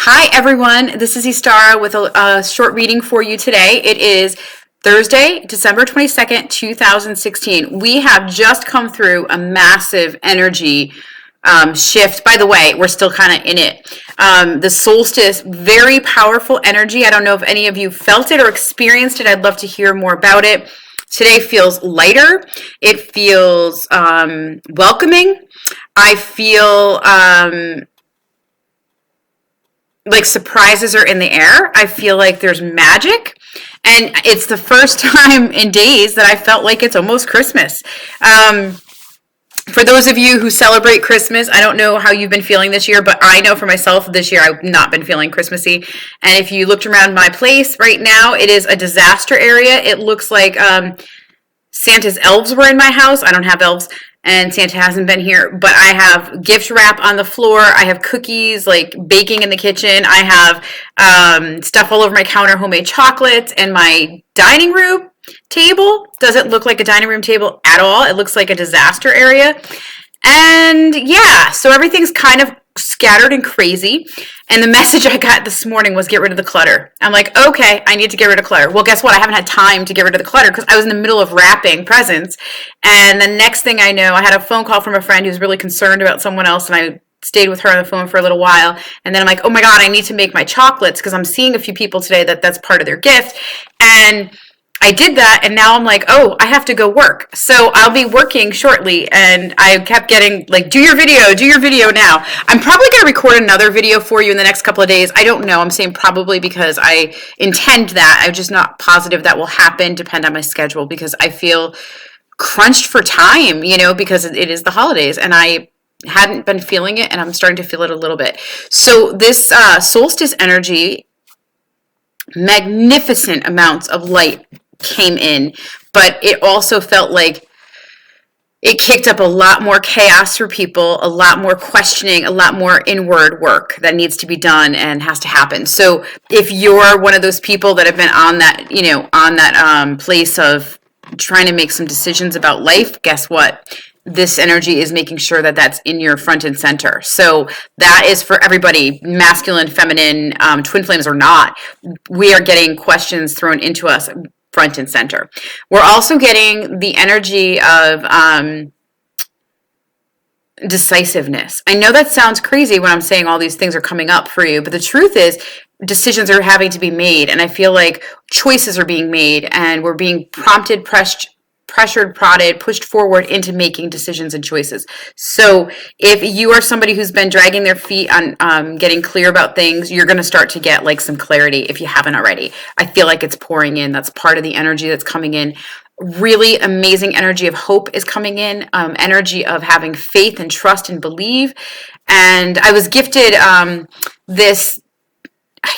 Hi, everyone. This is EstaRa with a short reading for you today. It is Thursday, December 22nd, 2016. We have just come through a massive energy shift. By the way, we're still kind of in it. The solstice, very powerful energy. I don't know if any of you felt it or experienced it. I'd love to hear more about it. Today feels lighter. It feels welcoming. I feel like surprises are in the air. I feel like there's magic. And it's the first time in days that I felt like it's almost Christmas. For those of you who celebrate Christmas, I don't know how you've been feeling this year, but I know for myself this year I've not been feeling Christmassy. And if you looked around my place right now, it is a disaster area. It looks like Santa's elves were in my house. I don't have elves, and Santa hasn't been here, but I have gift wrap on the floor. I have cookies like baking in the kitchen. I have stuff all over my counter, homemade chocolates, and my dining room table doesn't look like a dining room table at all. It looks like a disaster area. And yeah, so everything's kind of scattered and crazy. And the message I got this morning was get rid of the clutter. I'm like, okay, I need to get rid of clutter. Well, guess what? I haven't had time to get rid of the clutter because I was in the middle of wrapping presents. And the next thing I know, I had a phone call from a friend who's really concerned about someone else, and I stayed with her on the phone for a little while. And then I'm like, oh my God, I need to make my chocolates because I'm seeing a few people today that's part of their gift. And I did that, and now I'm like, oh, I have to go work. So I'll be working shortly, and I kept getting like, do your video now. I'm probably going to record another video for you in the next couple of days. I don't know. I'm saying probably because I intend that. I'm just not positive that will happen, depend on my schedule, because I feel crunched for time, because it is the holidays, and I hadn't been feeling it, and I'm starting to feel it a little bit. So this solstice energy, magnificent amounts of light came in, but it also felt like it kicked up a lot more chaos for people, a lot more questioning, a lot more inward work that needs to be done and has to happen. So if you're one of those people that have been on that, place of trying to make some decisions about life, guess what? This energy is making sure that that's in your front and center. So that is for everybody, masculine, feminine, twin flames or not. We are getting questions thrown into us front and center. We're also getting the energy of decisiveness. I know that sounds crazy when I'm saying all these things are coming up for you, but the truth is decisions are having to be made, and I feel like choices are being made, and we're being prompted, pressured, prodded, pushed forward into making decisions and choices. So if you are somebody who's been dragging their feet on getting clear about things, you're going to start to get like some clarity if you haven't already. I feel like it's pouring in. That's part of the energy that's coming in. Really amazing energy of hope is coming in, energy of having faith and trust and believe. And I was gifted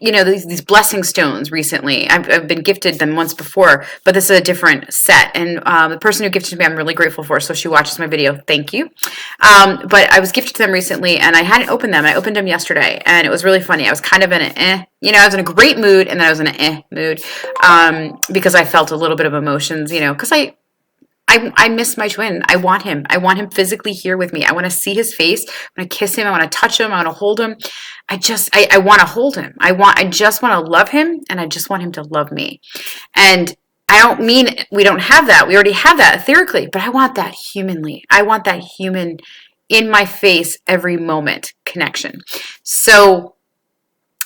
these blessing stones recently. I've been gifted them once before, but this is a different set. And the person who gifted me, I'm really grateful for. So she watches my video. Thank you. But I was gifted them recently, and I hadn't opened them. I opened them yesterday, and it was really funny. I was kind of in an I was in a great mood, and then I was in an mood because I felt a little bit of emotions, because I miss my twin. I want him. I want him physically here with me. I want to see his face. I want to kiss him. I want to touch him. I want to hold him. I want to hold him. I just want to love him, and I just want him to love me. And I don't mean we don't have that. We already have that etherically, but I want that humanly. I want that human in my face every moment connection. So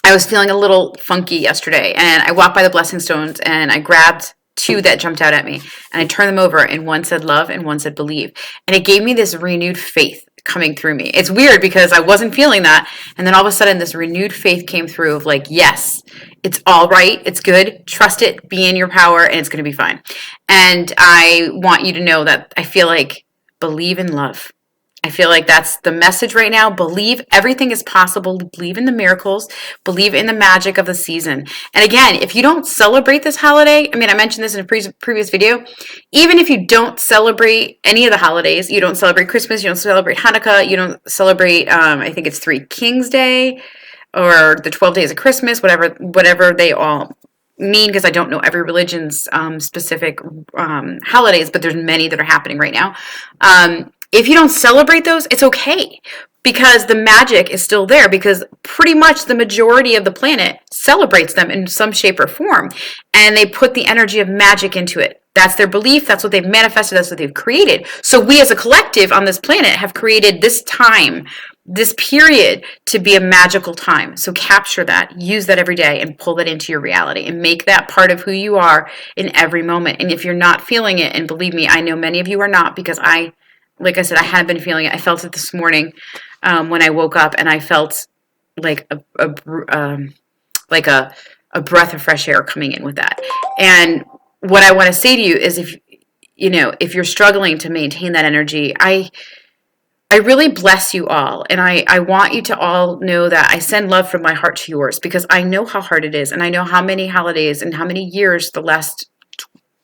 I was feeling a little funky yesterday, and I walked by the blessing stones, and I grabbed two that jumped out at me, and I turned them over, and one said love and one said believe, and it gave me this renewed faith coming through me. It's weird because I wasn't feeling that, and then all of a sudden this renewed faith came through of like, yes, it's all right, it's good, trust it, be in your power, and it's going to be fine. And I want you to know that I feel like believe in love. I feel like that's the message right now. Believe everything is possible. Believe in the miracles. Believe in the magic of the season. And again, if you don't celebrate this holiday, I mentioned this in a previous video, even if you don't celebrate any of the holidays, you don't celebrate Christmas, you don't celebrate Hanukkah, you don't celebrate, I think it's Three Kings Day or the 12 Days of Christmas, whatever they all mean, because I don't know every religion's specific holidays, but there's many that are happening right now. If you don't celebrate those, it's okay. because the magic is still there, because pretty much the majority of the planet celebrates them in some shape or form, and they put the energy of magic into it. That's their belief. That's what they've manifested. That's what they've created. So we as a collective on this planet have created this time, this period, to be a magical time. So capture that, use that every day, and pull that into your reality, and make that part of who you are in every moment. And if you're not feeling it, and believe me, I know many of you are not, because like I said, I had been feeling it. I felt it this morning when I woke up, and I felt like a breath of fresh air coming in with that. And what I want to say to you is, if you're struggling to maintain that energy, I really bless you all. And I want you to all know that I send love from my heart to yours, because I know how hard it is. And I know how many holidays and how many years, the last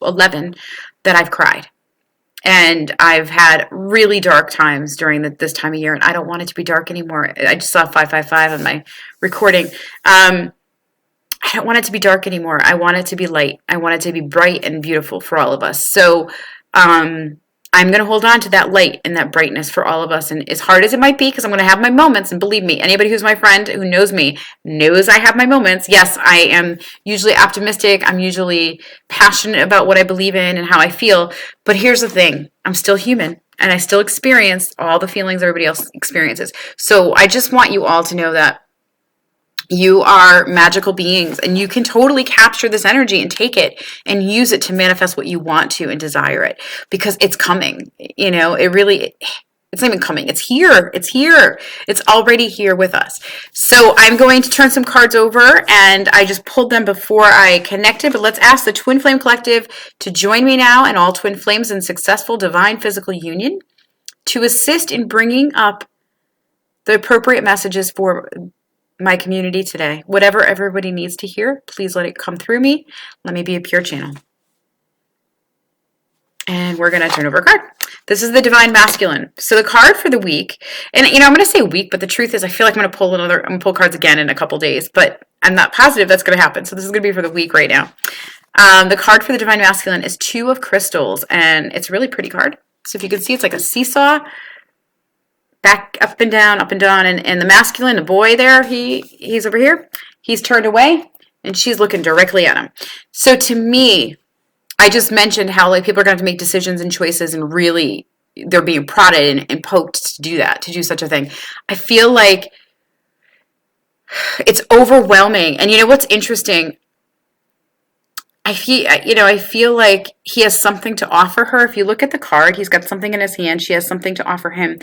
11, that I've cried. And I've had really dark times during this time of year, and I don't want it to be dark anymore. I just saw 555 on my recording. I don't want it to be dark anymore. I want it to be light. I want it to be bright and beautiful for all of us. So I'm going to hold on to that light and that brightness for all of us. And as hard as it might be, because I'm going to have my moments, and believe me, anybody who's my friend who knows me knows I have my moments. Yes, I am usually optimistic. I'm usually passionate about what I believe in and how I feel. But here's the thing. I'm still human, and I still experience all the feelings everybody else experiences. So I just want you all to know that you are magical beings, and you can totally capture this energy and take it and use it to manifest what you want to and desire it, because it's coming. It's not even coming. It's here. It's here. It's already here with us. So I'm going to turn some cards over, and I just pulled them before I connected, but let's ask the Twin Flame Collective to join me now, and all twin flames in successful divine physical union, to assist in bringing up the appropriate messages for my community today. Whatever everybody needs to hear, please let it come through me. Let me be a pure channel. And we're going to turn over a card. This is the Divine Masculine. So the card for the week, and I'm going to say week, but the truth is I feel like I'm going to pull cards again in a couple days, but I'm not positive that's going to happen. So this is going to be for the week right now. The card for the Divine Masculine is 2 of Crystals, and it's a really pretty card. So if you can see, it's like a seesaw, back up and down, and the masculine, the boy there, he's over here. He's turned away, and she's looking directly at him. So to me, I just mentioned how people are going to have to make decisions and choices, and really they're being prodded and poked to do such a thing. I feel like it's overwhelming. And you know what's interesting? I feel like he has something to offer her. If you look at the card, he's got something in his hand. She has something to offer him.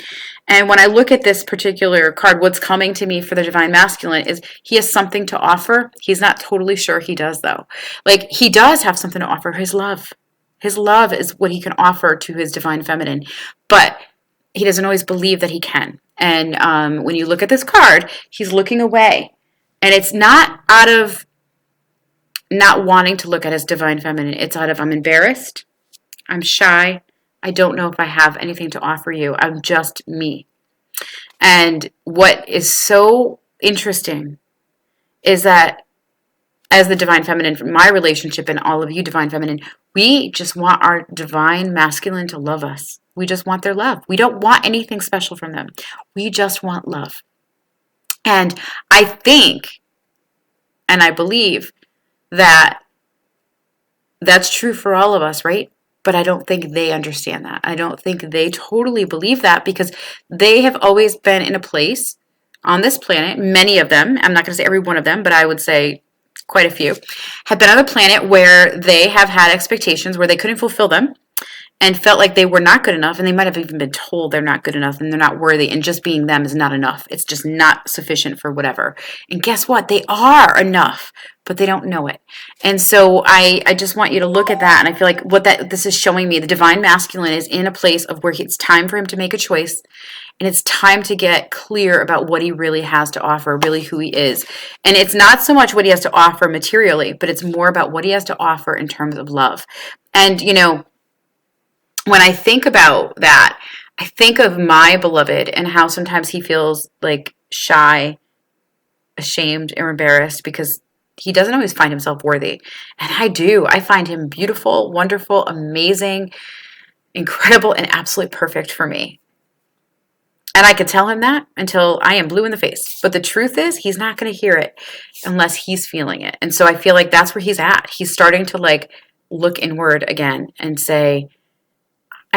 And when I look at this particular card, what's coming to me for the Divine Masculine is he has something to offer. He's not totally sure he does, though. He does have something to offer, his love. His love is what he can offer to his Divine Feminine. But he doesn't always believe that he can. And when you look at this card, he's looking away. And it's not out of not wanting to look at his Divine Feminine. It's out of, I'm embarrassed, I'm shy, I don't know if I have anything to offer you, I'm just me. And what is so interesting is that as the Divine Feminine, from my relationship and all of you Divine Feminine, we just want our Divine Masculine to love us. We just want their love. We don't want anything special from them. We just want love. And I think, and I believe, that that's true for all of us, right? But I don't think they understand that. I don't think they totally believe that, because they have always been in a place on this planet, many of them, I'm not going to say every one of them, but I would say quite a few, have been on a planet where they have had expectations where they couldn't fulfill them, and felt like they were not good enough, and they might have even been told they're not good enough and they're not worthy, and just being them is not enough. It's just not sufficient for whatever. And guess what? They are enough, but they don't know it. And so I just want you to look at that, and I feel like what this is showing me, the Divine Masculine is in a place of where it's time for him to make a choice, and it's time to get clear about what he really has to offer, really who he is. And it's not so much what he has to offer materially, but it's more about what he has to offer in terms of love. And when I think about that, I think of my beloved and how sometimes he feels like shy, ashamed, or embarrassed because he doesn't always find himself worthy. And I do. I find him beautiful, wonderful, amazing, incredible, and absolutely perfect for me. And I could tell him that until I am blue in the face. But the truth is, he's not going to hear it unless he's feeling it. And so I feel like that's where he's at. He's starting to like look inward again and say,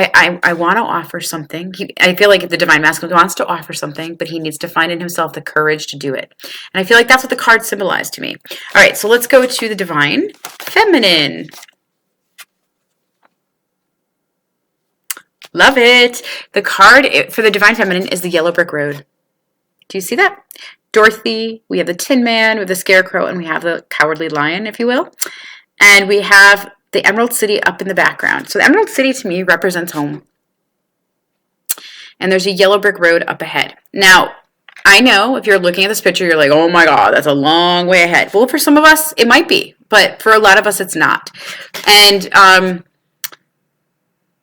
I want to offer something. I feel like the divine masculine wants to offer something, but he needs to find in himself the courage to do it. And I feel like that's what the cards symbolize to me. All right, so let's go to the divine feminine. Love it. The card for the divine feminine is the yellow brick road. Do you see that? Dorothy, we have the Tin Man, we have the Scarecrow, and we have the Cowardly Lion, if you will. And we have the Emerald City up in the background. So the Emerald City to me represents home. And there's a yellow brick road up ahead. Now, I know if you're looking at this picture, you're like, oh my God, that's a long way ahead. Well, for some of us, it might be. But for a lot of us, it's not. And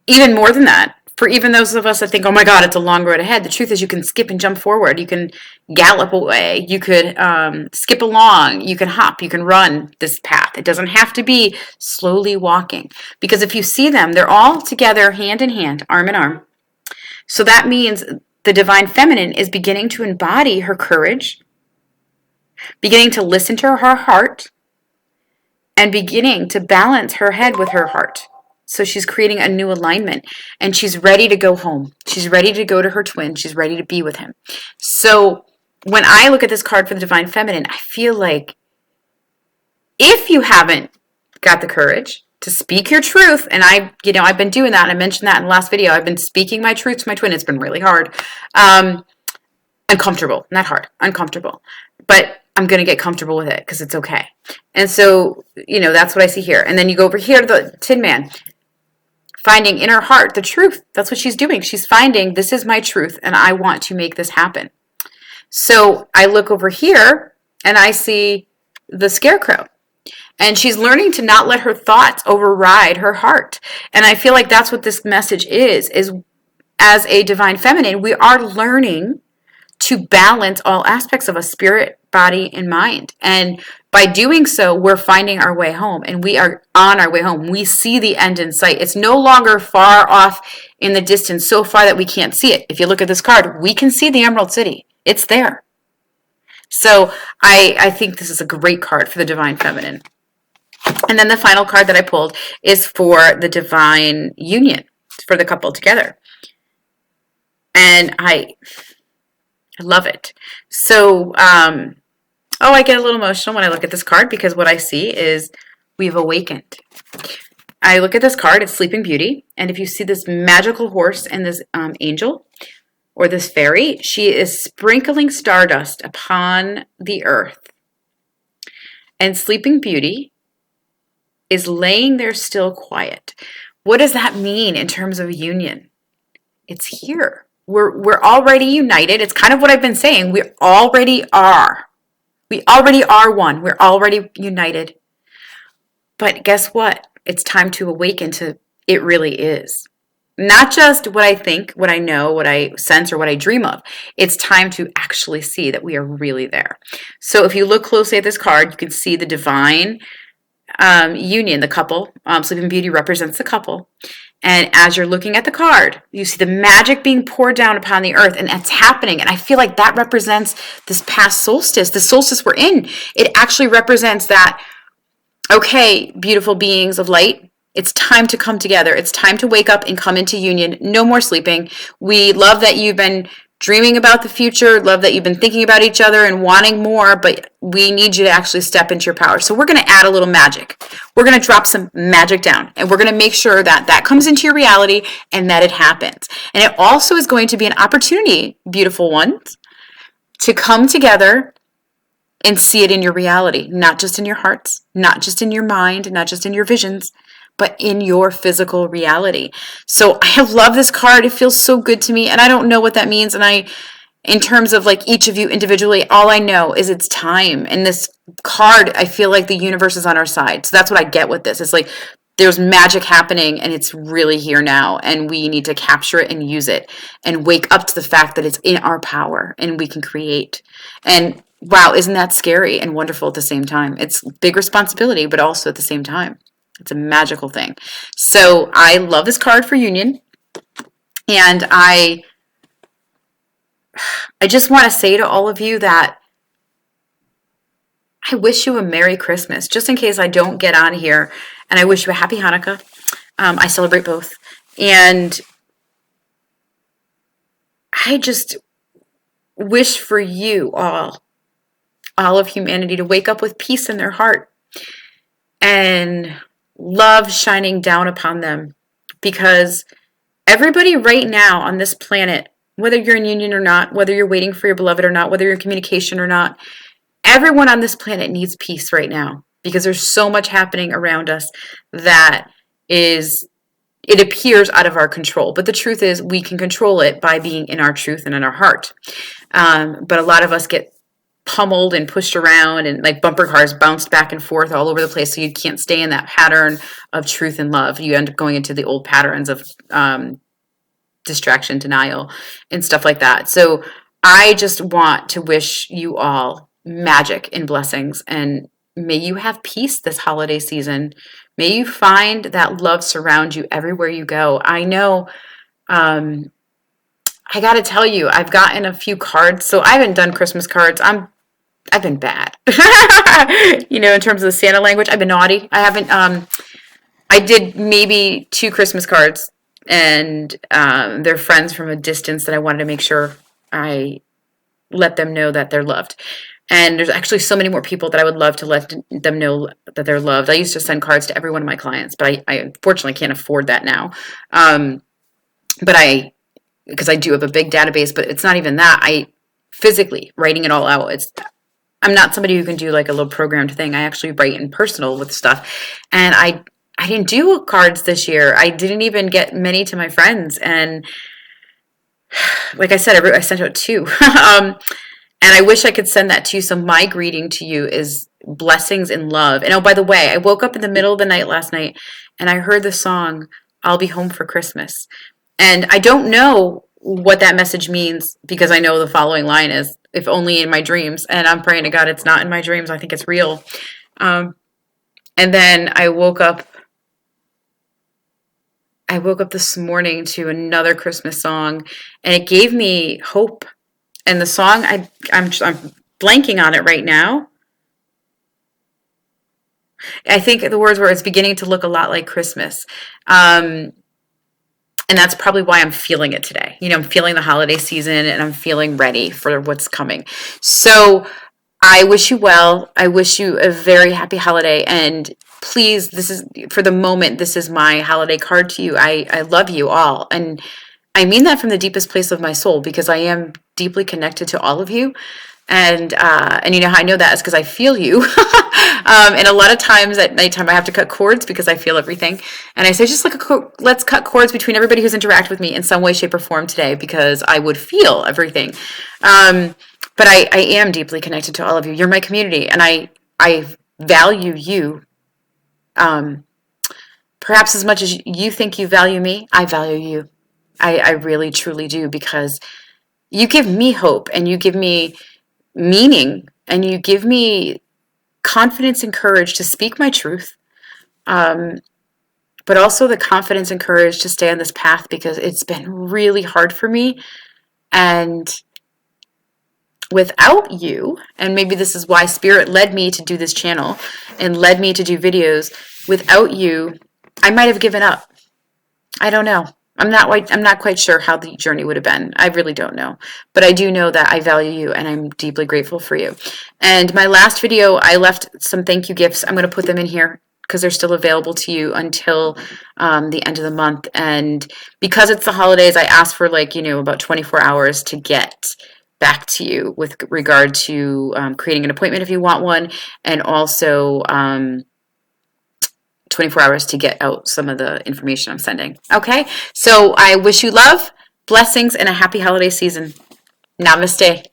even more than that, for even those of us that think, oh my God, it's a long road ahead, the truth is you can skip and jump forward. You can gallop away. You could skip along. You can hop. You can run this path. It doesn't have to be slowly walking. Because if you see them, they're all together, hand in hand, arm in arm. So that means the divine feminine is beginning to embody her courage, beginning to listen to her heart, and beginning to balance her head with her heart. So she's creating a new alignment, and she's ready to go home. She's ready to go to her twin. She's ready to be with him. So when I look at this card for the divine feminine, I feel like if you haven't got the courage to speak your truth, and I've been doing that, and I mentioned that in the last video. I've been speaking my truth to my twin. It's been really hard. Uncomfortable, not hard, uncomfortable. But I'm going to get comfortable with it because it's okay. And so, that's what I see here. And then you go over here to the Tin Man. Finding in her heart the truth. That's what she's doing. She's finding, this is my truth, and I want to make this happen. So I look over here, and I see the Scarecrow. And she's learning to not let her thoughts override her heart. And I feel like that's what this message is as a divine feminine, we are learning to balance all aspects of us, spirit, body, and mind. And by doing so, we're finding our way home, and we are on our way home. We see the end in sight. It's no longer far off in the distance, so far that we can't see it. If you look at this card, we can see the Emerald City. It's there. So I think this is a great card for the divine feminine. And then the final card that I pulled is for the divine union, for the couple together. And I love it. So, I get a little emotional when I look at this card because what I see is we've awakened. I look at this card, it's Sleeping Beauty, and if you see this magical horse and this angel or this fairy, she is sprinkling stardust upon the earth. And Sleeping Beauty is laying there still quiet. What does that mean in terms of union? It's here. We're already united. It's kind of what I've been saying. We already are. We already are one. We're already united. But guess what? It's time to awaken to it really is. Not just what I think, what I know, what I sense, or what I dream of. It's time to actually see that we are really there. So if you look closely at this card, you can see the divine union, the couple. Sleeping Beauty represents the couple. And as you're looking at the card, you see the magic being poured down upon the earth, and it's happening. And I feel like that represents this past solstice, the solstice we're in. It actually represents that, okay, beautiful beings of light, it's time to come together. It's time to wake up and come into union. No more sleeping. We love that you've been dreaming about the future, love that you've been thinking about each other and wanting more, but we need you to actually step into your power. So we're going to add a little magic. We're going to drop some magic down, and we're going to make sure that that comes into your reality and that it happens. And it also is going to be an opportunity, beautiful ones, to come together and see it in your reality, not just in your hearts, not just in your mind, not just in your visions, but in your physical reality. So I have loved this card. It feels so good to me, and I don't know what that means. And in terms of like each of you individually, all I know is it's time. And this card, I feel like the universe is on our side. So that's what I get with this. It's like there's magic happening, and it's really here now, and we need to capture it and use it and wake up to the fact that it's in our power and we can create. And wow, isn't that scary and wonderful at the same time? It's big responsibility, but also at the same time. It's a magical thing. So I love this card for union, and I I just want to say to all of you that I wish you a Merry Christmas, just in case I don't get on here, and I wish you a Happy Hanukkah. I celebrate both. And I just wish for you all of humanity, to wake up with peace in their heart and love shining down upon them. Because everybody right now on this planet, whether you're in union or not, whether you're waiting for your beloved or not, whether you're in communication or not, everyone on this planet needs peace right now, because there's so much happening around us that it appears out of our control. But the truth is, we can control it by being in our truth and in our heart. But a lot of us get pummeled and pushed around, and like bumper cars bounced back and forth all over the place, so you can't stay in that pattern of truth and love. You end up going into the old patterns of distraction, denial, and stuff like that. So I just want to wish you all magic and blessings, and may you have peace this holiday season. May you find that love surround you everywhere you go. I know, I got to tell you, I've gotten a few cards. So I haven't done Christmas cards. I've been bad. In terms of the Santa language, I've been naughty. I haven't, I did maybe 2 Christmas cards, and they're friends from a distance that I wanted to make sure I let them know that they're loved. And there's actually so many more people that I would love to let them know that they're loved. I used to send cards to every one of my clients, but I unfortunately can't afford that now. Because I do have a big database, but it's not even that. I physically writing it all out. I'm not somebody who can do like a little programmed thing. I actually write in personal with stuff. And I didn't do cards this year. I didn't even get many to my friends. And like I said, I sent out 2. And I wish I could send that to you. So my greeting to you is blessings and love. And oh, by the way, I woke up in the middle of the night last night and I heard the song, I'll Be Home for Christmas. And I don't know what that message means, because I know the following line is, if only in my dreams. And I'm praying to God it's not in my dreams. I think it's real. And then I woke up this morning to another Christmas song, and it gave me hope. And the song, I'm blanking on it right now. I think the words were, it's beginning to look a lot like Christmas. And that's probably why I'm feeling it today. I'm feeling the holiday season, and I'm feeling ready for what's coming. So I wish you well. I wish you a very happy holiday. And please, this is my holiday card to you. I love you all. And I mean that from the deepest place of my soul, because I am deeply connected to all of you. And you know how I know that is because I feel you. And a lot of times at nighttime I have to cut cords because I feel everything. And I say, just let's cut cords between everybody who's interacted with me in some way, shape, or form today, because I would feel everything. But I am deeply connected to all of you. You're my community, and I value you. Perhaps as much as you think you value me, I value you. I really, truly do, because you give me hope, and you give me meaning, and you give me confidence and courage to speak my truth, but also the confidence and courage to stay on this path, because it's been really hard for me. And without you, and maybe this is why Spirit led me to do this channel and led me to do videos, without you, I might have given up. I don't know. I'm not quite sure how the journey would have been. I really don't know. But I do know that I value you, and I'm deeply grateful for you. And my last video, I left some thank you gifts. I'm going to put them in here because they're still available to you until the end of the month. And because it's the holidays, I asked for about 24 hours to get back to you with regard to creating an appointment if you want one, and also 24 hours to get out some of the information I'm sending. Okay, so I wish you love, blessings, and a happy holiday season. Namaste.